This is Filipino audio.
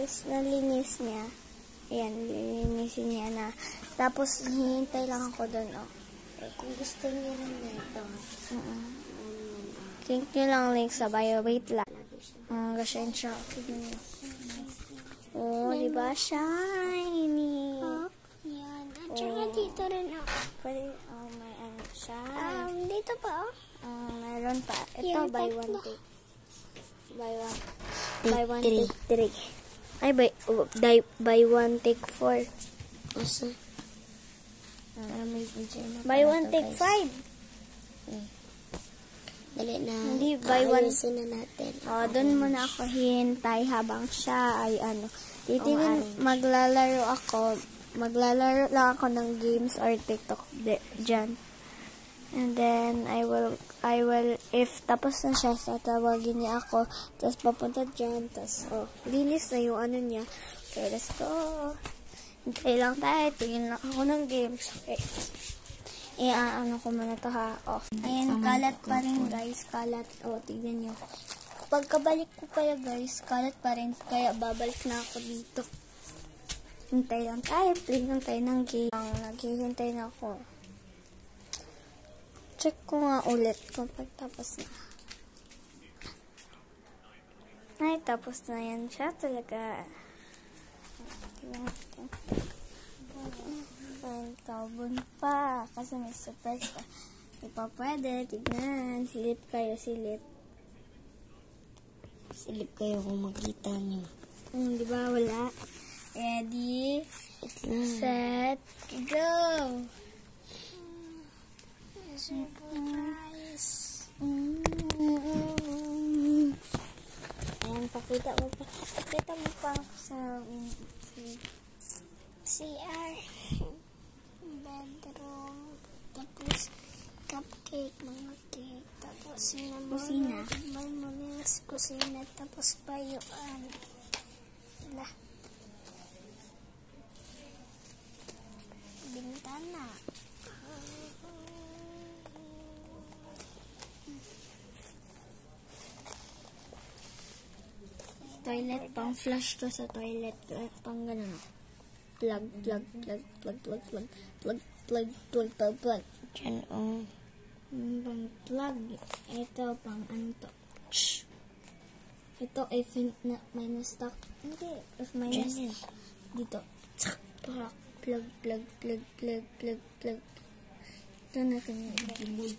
guys, nalinis niya. Ayan, lilinisin niya na. Tapos, hihintay lang ako doon, oh. Kung gusto niyo rin na ito. Link nyo lang link sa bio. Wait lang. Gasyan siya. Oh, diba? Shiny. Yan. At saka dito rin, Pwede, may ano siya. Dito pa, Meron pa. Ito, yan, buy tatlo. one take. Buy one take 3. Ay, buy one take 4. Asa? Buy one take 5. Dali na. Hindi, buy one. Ayusin na natin. Doon muna ako hintay habang siya ay ano. Maglalaro lang ako ng games or TikTok dyan. And then, I will, if tapos na siya, tatawagin niya ako, tapos papunta dyan, tapos, linis na yung ano niya. Okay, let's go. Hintay lang tayo, tingin lang ako ng games. Okay. Ano ko muna to ha. Ayan, kalat pa rin guys, kalat. Tignan nyo. Pagkabalik ko kaya guys, kalat pa rin, kaya babalik na ako dito. Hintay lang tayo, play lang tayo ng game. Naghihintay na ako. Check ko nga ulit kung pagtapos na. Ay, tapos na yan siya talaga. Tingnan natin. Ay, kabon pa. Kasi may surprise pa. Di pa pwede. Tignan. Silip kayo, silip. Silip kayo kung makita nyo. Di ba? Wala. Ready, set, go! Surprise! Ayan, pakita mo pa sa CR, bedroom, tapos cupcake, mga cake, tapos kusina, kusina, tapos bayuan. Bintana. Toilet, pang flush to sa toilet, pang ganun. Plug. Diyan, Pang plug. Ito, pang ano to. Shh. Ito, if may na-stock. Hindi, if may na-stock. Dito. Plug. Ito natin yung bayuan.